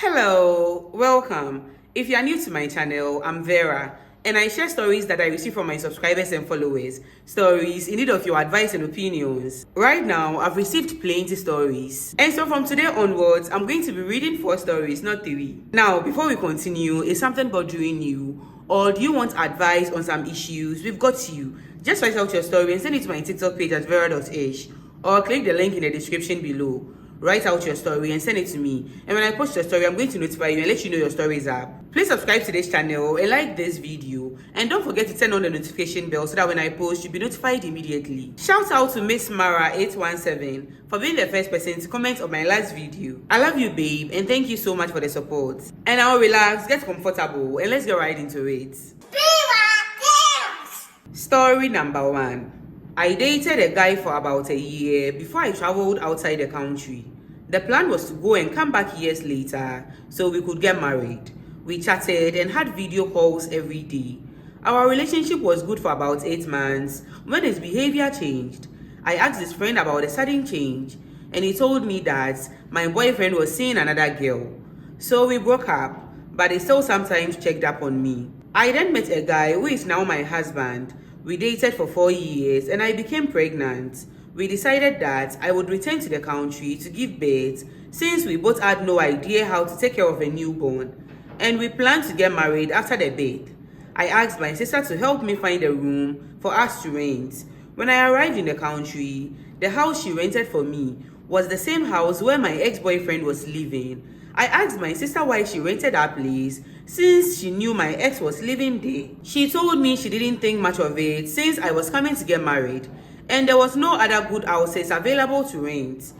Hello, welcome. If you are new to my channel, I'm Vera, and I share stories that I receive from my subscribers and followers. Stories in need of your advice and opinions. Right now, I've received plenty stories. And so from today onwards, I'm going to be reading 4 stories, not 3. Now, before we continue, is something bothering you? Or do you want advice on some issues? We've got you. Just write out your story and send it to my TikTok page at vera.ish. Or click the link in the description below. Write out your story and send it to me, and when I post your story, I'm going to notify you and let you know your story is up. Please subscribe to this channel and like this video, and don't forget to turn on the notification bell so that when I post, you'll be notified immediately. Shout out to Miss Mara 817 for being the first person to comment on my last video. I love you, babe, and thank you so much for the support. And now relax, get comfortable, and let's get right into it. Story number 1. I dated a guy for about a year before I traveled outside the country. The plan was to go and come back years later so we could get married. We chatted and had video calls every day. Our relationship was good for about 8 months when his behavior changed. I asked his friend about the sudden change, and he told me that my boyfriend was seeing another girl. So we broke up, but he still sometimes checked up on me. I then met a guy who is now my husband. We dated for 4 years and I became pregnant. We decided that I would return to the country to give birth since we both had no idea how to take care of a newborn, and we planned to get married after the birth. I asked my sister to help me find a room for us to rent. When I arrived in the country, the house she rented for me was the same house where my ex-boyfriend was living. I asked my sister why she rented our place since she knew my ex was living there. She told me she didn't think much of it since I was coming to get married and there was no other good houses available to rent.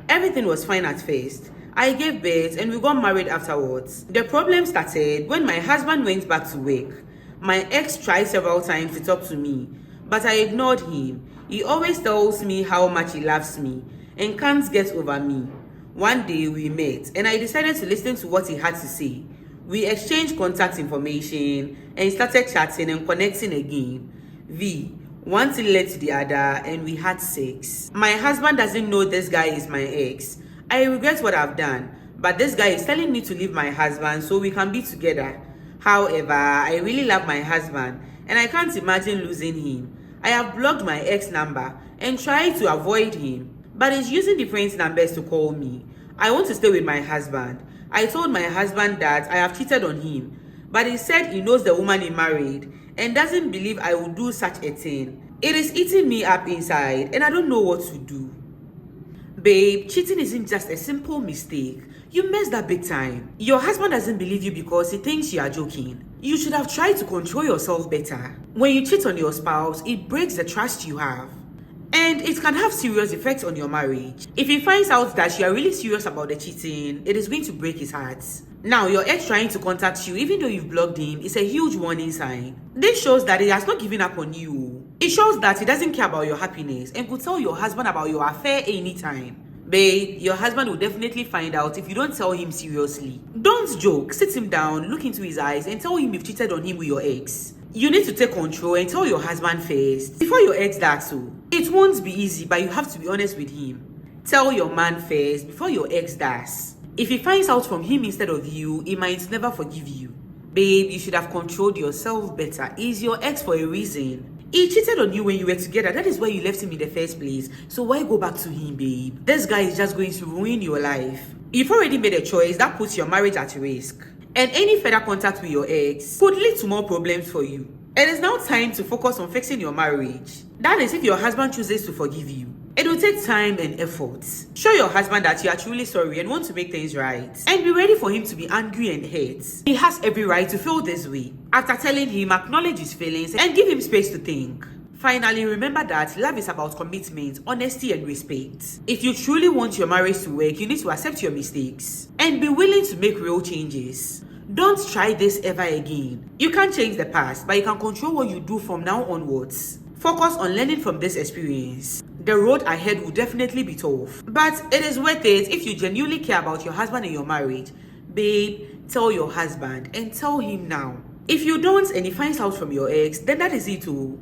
Everything was fine at first. I gave birth and we got married afterwards. The problem started when my husband went back to work. My ex tried several times to talk to me, but I ignored him. He always tells me how much he loves me and can't get over me. One day we met and I decided to listen to what he had to say. We exchanged contact information and started chatting and connecting again. One thing led to the other and we had sex. My husband doesn't know this guy is my ex. I regret what I've done, but this guy is telling me to leave my husband so we can be together. However, I really love my husband and I can't imagine losing him. I have blocked my ex number and tried to avoid him, but he's using different numbers to call me. I want to stay with my husband. I told my husband that I have cheated on him, but he said he knows the woman he married and doesn't believe I would do such a thing. It is eating me up inside and I don't know what to do. Babe, cheating isn't just a simple mistake. You messed up big time. Your husband doesn't believe you because he thinks you are joking. You should have tried to control yourself better. When you cheat on your spouse, it breaks the trust you have. And it can have serious effects on your marriage. If he finds out that you are really serious about the cheating, it is going to break his heart. Now, your ex trying to contact you even though you've blocked him is a huge warning sign. This shows that he has not given up on you. It shows that he doesn't care about your happiness and could tell your husband about your affair anytime. Babe, your husband will definitely find out if you don't tell him seriously. Don't joke. Sit him down, look into his eyes and tell him you've cheated on him with your ex. You need to take control and tell your husband first before your ex does so. It won't be easy, but you have to be honest with him. Tell your man first before your ex does. If he finds out from him instead of you, he might never forgive you. Babe, you should have controlled yourself better. He's your ex for a reason. He cheated on you when you were together. That is why you left him in the first place. So why go back to him, babe? This guy is just going to ruin your life. You've already made a choice that puts your marriage at risk. And any further contact with your ex could lead to more problems for you. It is now time to focus on fixing your marriage. That is if your husband chooses to forgive you. It will take time and effort. Show your husband that you are truly sorry and want to make things right. And be ready for him to be angry and hurt. He has every right to feel this way. After telling him, acknowledge his feelings and give him space to think. Finally, remember that love is about commitment, honesty, and respect. If you truly want your marriage to work, you need to accept your mistakes and be willing to make real changes. Don't try this ever again. You can't change the past, but you can control what you do from now onwards. Focus on learning from this experience. The road ahead will definitely be tough, but it is worth it if you genuinely care about your husband and your marriage. Babe, tell your husband and tell him now. If you don't and he finds out from your ex, then that is it too.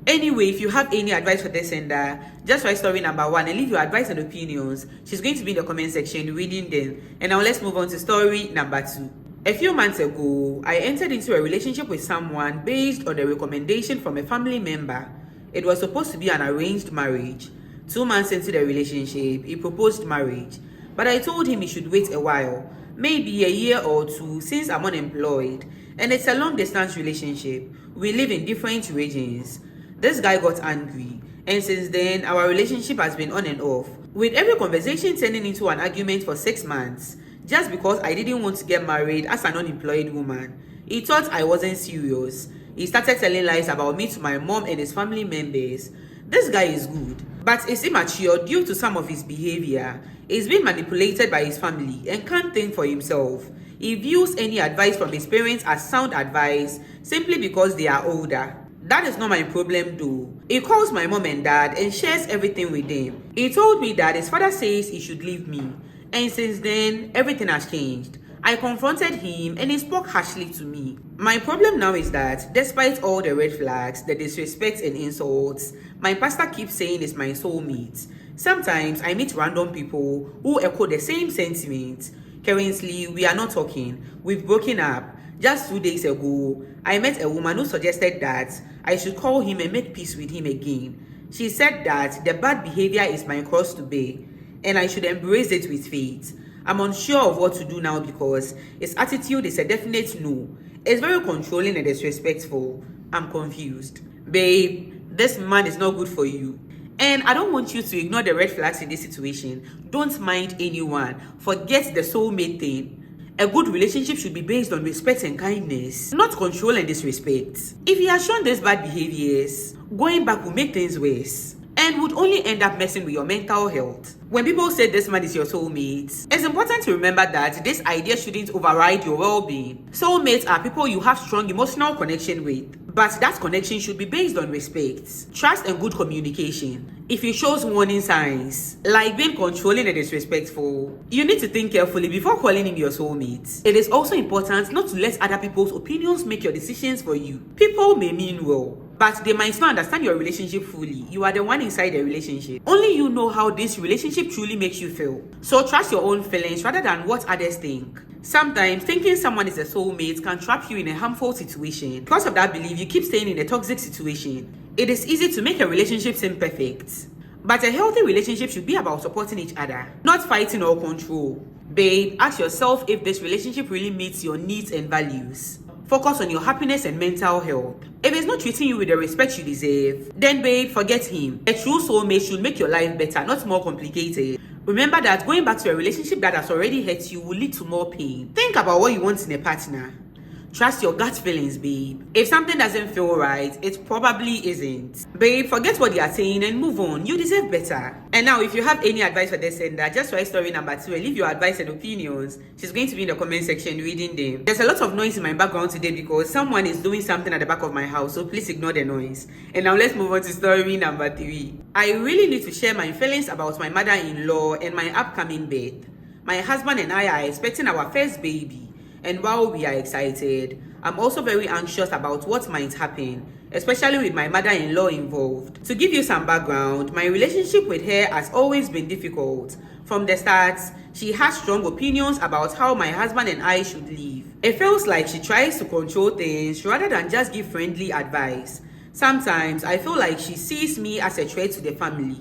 Anyway, if you have any advice for this sender, just write story number 1 and leave your advice and opinions. She's going to be in the comment section reading them. And now let's move on to story number 2. A few months ago, I entered into a relationship with someone based on a recommendation from a family member. It was supposed to be an arranged marriage. 2 months into the relationship, he proposed marriage. But I told him he should wait a while, maybe a year or 2, since I'm unemployed. And it's a long-distance relationship. We live in different regions. This guy got angry, and since then, our relationship has been on and off, with every conversation turning into an argument for 6 months, just because I didn't want to get married as an unemployed woman. He thought I wasn't serious. He started telling lies about me to my mom and his family members. This guy is good, but is immature due to some of his behavior. He's been manipulated by his family and can't think for himself. He views any advice from his parents as sound advice simply because they are older. That is not my problem though. He calls my mom and dad and shares everything with them. He told me that his father says he should leave me. And since then, everything has changed. I confronted him and he spoke harshly to me. My problem now is that despite all the red flags, the disrespect and insults, my pastor keeps saying it's my soulmate. Sometimes I meet random people who echo the same sentiments. Currently, we are not talking. We've broken up. Just 2 days ago, I met a woman who suggested that I should call him and make peace with him again. She said that the bad behavior is my cross to bear, and I should embrace it with faith. I'm unsure of what to do now because his attitude is a definite no. It's very controlling and disrespectful. I'm confused. Babe, this man is not good for you. And I don't want you to ignore the red flags in this situation. Don't mind anyone. Forget the soulmate thing. A good relationship should be based on respect and kindness, not control and disrespect. If he has shown these bad behaviors, going back will make things worse and would only end up messing with your mental health. When people say this man is your soulmate, it's important to remember that this idea shouldn't override your well-being. Soulmates are people you have strong emotional connection with, but that connection should be based on respect, trust, and good communication. If he shows warning signs, like being controlling and disrespectful, you need to think carefully before calling him your soulmate. It is also important not to let other people's opinions make your decisions for you. People may mean well, but they might not understand your relationship fully. You are the one inside the relationship. Only you know how this relationship truly makes you feel. So trust your own feelings rather than what others think. Sometimes thinking someone is a soulmate can trap you in a harmful situation. Because of that belief, you keep staying in a toxic situation. It is easy to make a relationship seem perfect. But a healthy relationship should be about supporting each other, not fighting or control. Babe, ask yourself if this relationship really meets your needs and values. Focus on your happiness and mental health. If it's not treating you with the respect you deserve, then babe, forget him. A true soulmate should make your life better, not more complicated. Remember that going back to a relationship that has already hurt you will lead to more pain. Think about what you want in a partner. Trust your gut feelings, babe. If something doesn't feel right, it probably isn't. Babe, forget what they are saying and move on. You deserve better. And now, if you have any advice for this sender, just write story number 2 and leave your advice and opinions. She's going to be in the comment section reading them. There's a lot of noise in my background today because someone is doing something at the back of my house, so please ignore the noise. And now let's move on to story number 3. I really need to share my feelings about my mother-in-law and my upcoming birth. My husband and I are expecting our first baby. And while we are excited, I'm also very anxious about what might happen, especially with my mother-in-law involved. To give you some background, my relationship with her has always been difficult. From the start, she has strong opinions about how my husband and I should live. It feels like she tries to control things rather than just give friendly advice. Sometimes I feel like she sees me as a threat to the family.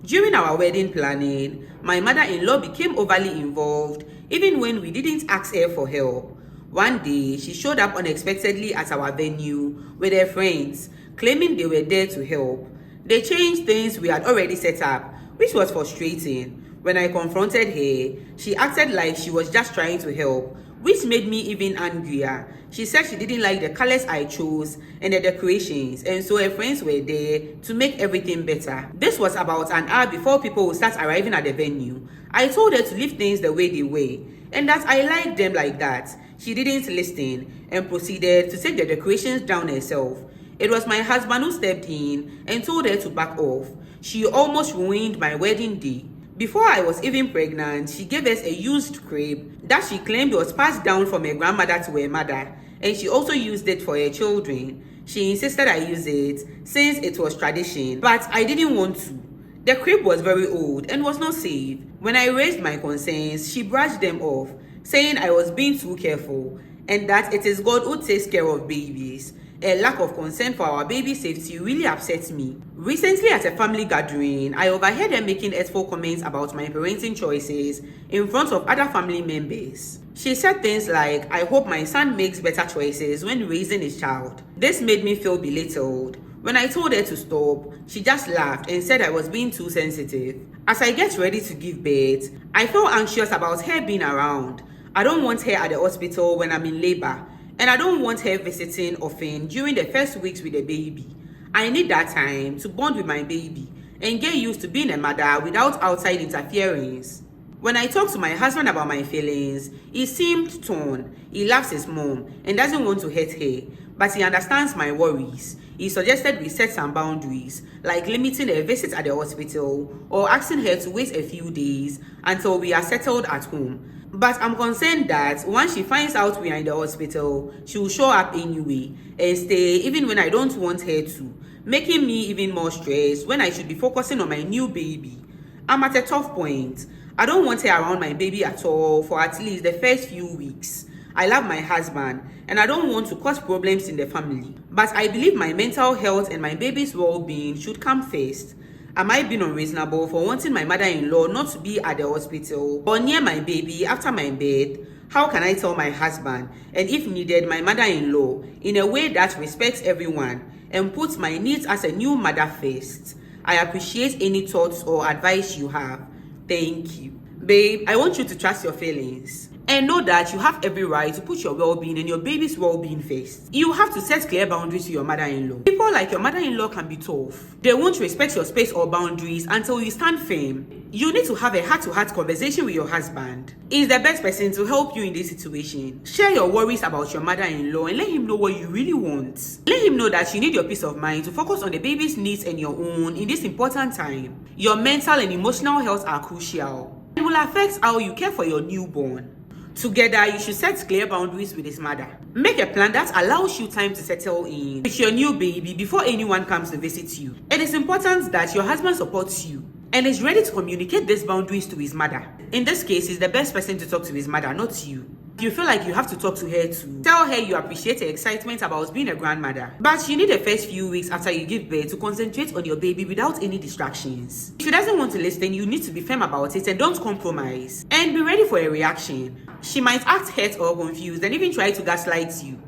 During our wedding planning, my mother-in-law became overly involved even when we didn't ask her for help. One day, she showed up unexpectedly at our venue with her friends, claiming they were there to help. They changed things we had already set up, which was frustrating. When I confronted her, she acted like she was just trying to help, which made me even angrier. She said she didn't like the colors I chose and the decorations, and so her friends were there to make everything better. This was about an hour before people would start arriving at the venue. I told her to leave things the way they were, and that I liked them like that. She didn't listen and proceeded to take the decorations down herself. It was my husband who stepped in and told her to back off. She almost ruined my wedding day. Before I was even pregnant, she gave us a used crib that she claimed was passed down from her grandmother to her mother, and she also used it for her children. She insisted I use it since it was tradition, but I didn't want to. The crib was very old and was not safe. When I raised my concerns, she brushed them off, saying I was being too careful and that it is God who takes care of babies. A lack of concern for our baby safety really upsets me. Recently at a family gathering, I overheard her making hurtful comments about my parenting choices in front of other family members. She said things like, I hope my son makes better choices when raising his child. This made me feel belittled. When I told her to stop, she just laughed and said I was being too sensitive. As I get ready to give birth, I feel anxious about her being around. I don't want her at the hospital when I'm in labor, and I don't want her visiting often during the first weeks with the baby. I need that time to bond with my baby and get used to being a mother without outside interference. When I talk to my husband about my feelings, he seemed torn. He loves his mom and doesn't want to hurt her, but he understands my worries. He suggested we set some boundaries, like limiting a visit at the hospital or asking her to wait a few days until we are settled at home. But I'm concerned that once she finds out we are in the hospital, she will show up anyway and stay even when I don't want her to, making me even more stressed when I should be focusing on my new baby. I'm at a tough point. I don't want her around my baby at all for at least the first few weeks. I love my husband and I don't want to cause problems in the family. But I believe my mental health and my baby's well-being should come first. Am I being unreasonable for wanting my mother-in-law not to be at the hospital or near my baby after my birth? How can I tell my husband, and if needed, my mother-in-law, in a way that respects everyone and puts my needs as a new mother first? I appreciate any thoughts or advice you have. Thank you. Babe, I want you to trust your feelings and know that you have every right to put your well-being and your baby's well-being first. You have to set clear boundaries to your mother-in-law. People like your mother-in-law can be tough. They won't respect your space or boundaries until you stand firm. You need to have a heart-to-heart conversation with your husband. He's the best person to help you in this situation. Share your worries about your mother-in-law and let him know what you really want. Let him know that you need your peace of mind to focus on the baby's needs and your own in this important time. Your mental and emotional health are crucial and will affect how you care for your newborn. Together, you should set clear boundaries with his mother. Make a plan that allows you time to settle in with your new baby before anyone comes to visit you. It is important that your husband supports you and is ready to communicate these boundaries to his mother. In this case, he's the best person to talk to his mother, not you. If you feel like you have to talk to her too, tell her you appreciate her excitement about being a grandmother. But you need the first few weeks after you give birth to concentrate on your baby without any distractions. If she doesn't want to listen, you need to be firm about it and don't compromise. And be ready for a reaction. She might act hurt or confused and even try to gaslight you.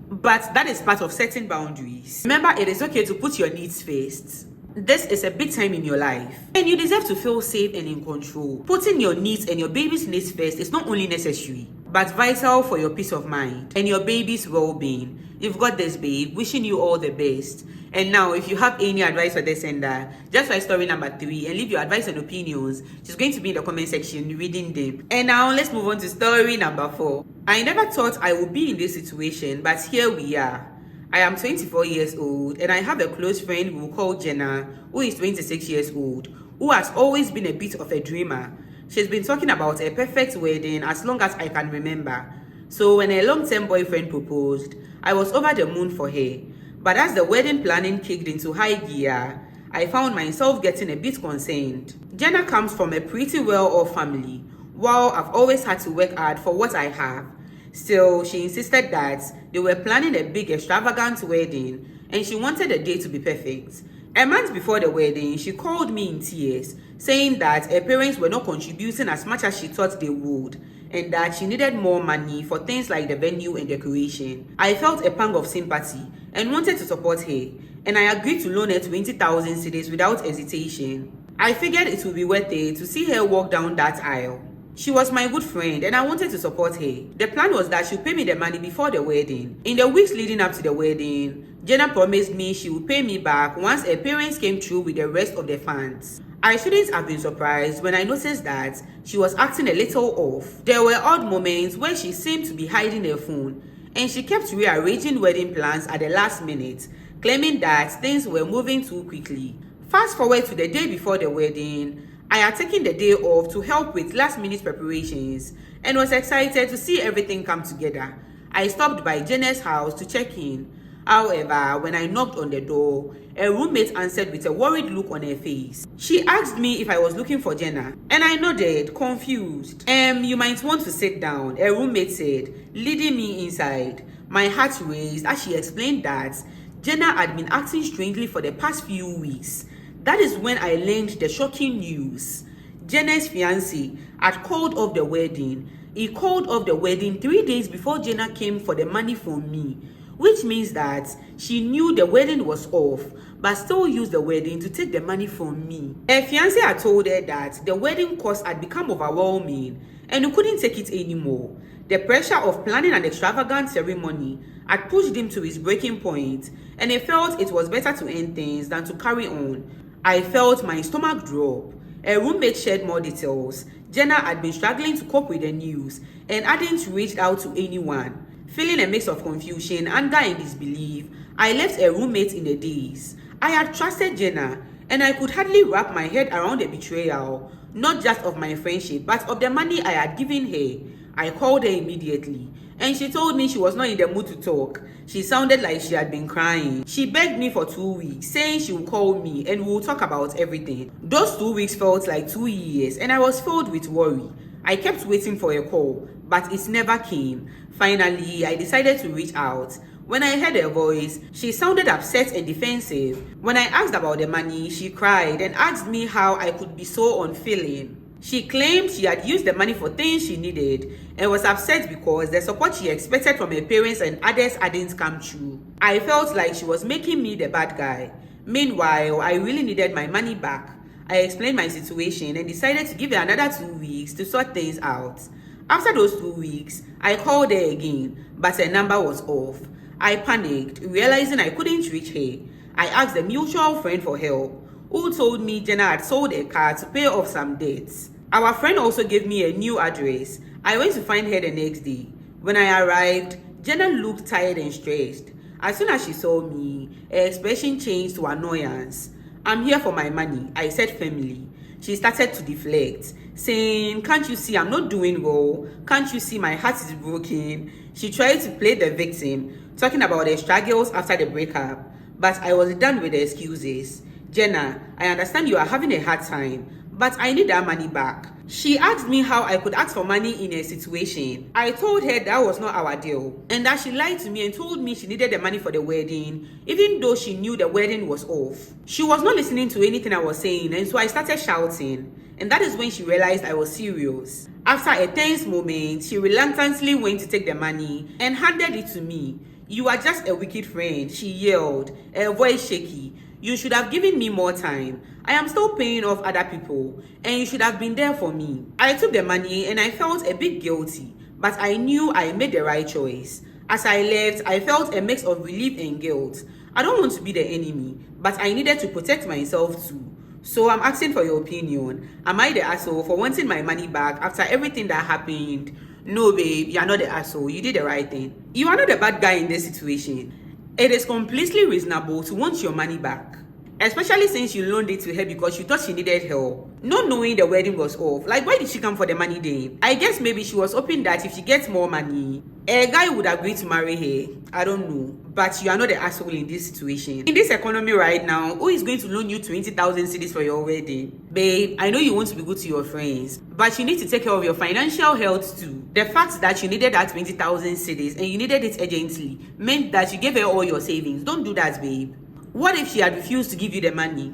But that is part of setting boundaries. Remember, it is okay to put your needs first. This is a big time in your life and you deserve to feel safe and in control. Putting your needs and your baby's needs first is not only necessary, but vital for your peace of mind and your baby's well-being. You've got this, babe. Wishing you all the best. And now, if you have any advice for the sender, just write story number 3 and leave your advice and opinions. She's going to be in the comment section reading them. And now, let's move on to story number 4. I never thought I would be in this situation, but here we are. I am 24 years old and I have a close friend we'll call Jenna, who is 26 years old, who has always been a bit of a dreamer. She's been talking about a perfect wedding as long as I can remember. So when a long-term boyfriend proposed, I was over the moon for her. But as the wedding planning kicked into high gear, I found myself getting a bit concerned. Jenna comes from a pretty well-off family, while I've always had to work hard for what I have. Still, she insisted that they were planning a big extravagant wedding and she wanted the day to be perfect. A month before the wedding, she called me in tears, saying that her parents were not contributing as much as she thought they would and that she needed more money for things like the venue and decoration. I felt a pang of sympathy and wanted to support her, and I agreed to loan her 20,000 cedis without hesitation. I figured it would be worth it to see her walk down that aisle. She was my good friend and I wanted to support her. The plan was that she would pay me the money before the wedding. In the weeks leading up to the wedding, Jenna promised me she would pay me back once her parents came through with the rest of the funds. I shouldn't have been surprised when I noticed that she was acting a little off. There were odd moments where she seemed to be hiding her phone and she kept rearranging wedding plans at the last minute, claiming that things were moving too quickly. Fast forward to the day before the wedding, I had taken the day off to help with last-minute preparations and was excited to see everything come together. I stopped by Jenna's house to check in. However, when I knocked on the door, a roommate answered with a worried look on her face. She asked me if I was looking for Jenna, and I nodded, confused. You might want to sit down, a roommate said, leading me inside. My heart raced as she explained that Jenna had been acting strangely for the past few weeks. That is when I learned the shocking news. Jenna's fiancé had called off the wedding. He called off the wedding 3 days before Jenna came for the money from me, which means that she knew the wedding was off, but still used the wedding to take the money from me. Her fiancé had told her that the wedding cost had become overwhelming and he couldn't take it anymore. The pressure of planning an extravagant ceremony had pushed him to his breaking point, and he felt it was better to end things than to carry on. I felt my stomach drop. A roommate shared more details. Jenna had been struggling to cope with the news and hadn't reached out to anyone. Feeling a mix of confusion, anger, and disbelief, I left a roommate in a daze. I had trusted Jenna, and I could hardly wrap my head around the betrayal, not just of my friendship, but of the money I had given her. I called her immediately, and she told me she was not in the mood to talk. She sounded like she had been crying. She begged me for 2 weeks, saying she would call me and we would talk about everything. Those 2 weeks felt like 2 years, and I was filled with worry. I kept waiting for a call, but it never came. Finally, I decided to reach out. When I heard her voice, she sounded upset and defensive. When I asked about the money, she cried and asked me how I could be so unfeeling. She claimed she had used the money for things she needed and was upset because the support she expected from her parents and others hadn't come true. I felt like she was making me the bad guy. Meanwhile, I really needed my money back. I explained my situation and decided to give her another 2 weeks to sort things out. After those 2 weeks, I called her again, but her number was off. I panicked, realizing I couldn't reach her. I asked a mutual friend for help, who told me Jenna had sold a car to pay off some debts. Our friend also gave me a new address. I went to find her the next day. When I arrived, Jenna looked tired and stressed. As soon as she saw me, her expression changed to annoyance. "I'm here for my money," I said firmly. She started to deflect, saying, "Can't you see I'm not doing well? Can't you see my heart is broken?" She tried to play the victim, talking about her struggles after the breakup. But I was done with the excuses. "Jenna, I understand you are having a hard time, but I need that money back." She asked me how I could ask for money in her situation. I told her that was not our deal, and that she lied to me and told me she needed the money for the wedding, even though she knew the wedding was off. She was not listening to anything I was saying, and so I started shouting, and that is when she realized I was serious. After a tense moment, she reluctantly went to take the money and handed it to me. "You are just a wicked friend," she yelled, her voice shaky. "You should have given me more time. I am still paying off other people, and you should have been there for me." I took the money and I felt a bit guilty, but I knew I made the right choice. As I left, I felt a mix of relief and guilt. I don't want to be the enemy, but I needed to protect myself too. So I'm asking for your opinion. Am I the asshole for wanting my money back after everything that happened? No, babe, you are not the asshole. You did the right thing. You are not the bad guy in this situation. It is completely reasonable to want your money back, especially since you loaned it to her because you thought she needed help. Not knowing the wedding was off, like why did she come for the money then? I guess maybe she was hoping that if she gets more money, a guy would agree to marry her. I don't know, but you are not the asshole in this situation. In this economy right now, who is going to loan you 20,000 cedis for your wedding? Babe, I know you want to be good to your friends, but you need to take care of your financial health too. The fact that you needed that 20,000 cedis and you needed it urgently meant that you gave her all your savings. Don't do that, babe. What if she had refused to give you the money?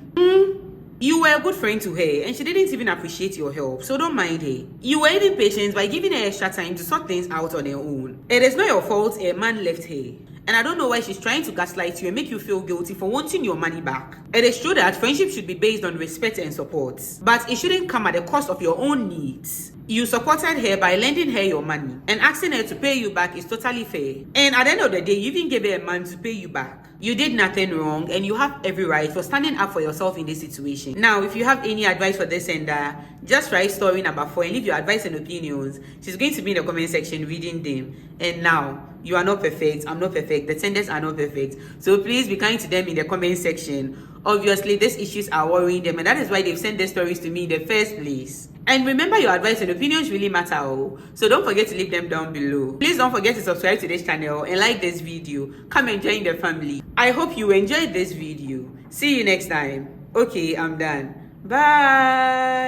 You were a good friend to her and she didn't even appreciate your help, so don't mind her. You were even patient by giving her extra time to sort things out on her own. It is not your fault a man left her. And I don't know why she's trying to gaslight you and make you feel guilty for wanting your money back. It is true that friendship should be based on respect and support, but it shouldn't come at the cost of your own needs. You supported her by lending her your money, and asking her to pay you back is totally fair. And at the end of the day, you even gave her a man to pay you back. You did nothing wrong, and you have every right for standing up for yourself in this situation. Now, if you have any advice for this sender, just write story number 4 and leave your advice and opinions. She's going to be in the comment section reading them. And now, you are not perfect, I'm not perfect, the senders are not perfect. So please be kind to them in the comment section. Obviously, these issues are worrying them, and that is why they've sent their stories to me in the first place. And remember, your advice and opinions really matter, so don't forget to leave them down below. Please don't forget to subscribe to this channel and like this video. Come and join the family. I hope you enjoyed this video. See you next time. Okay, I'm done. Bye.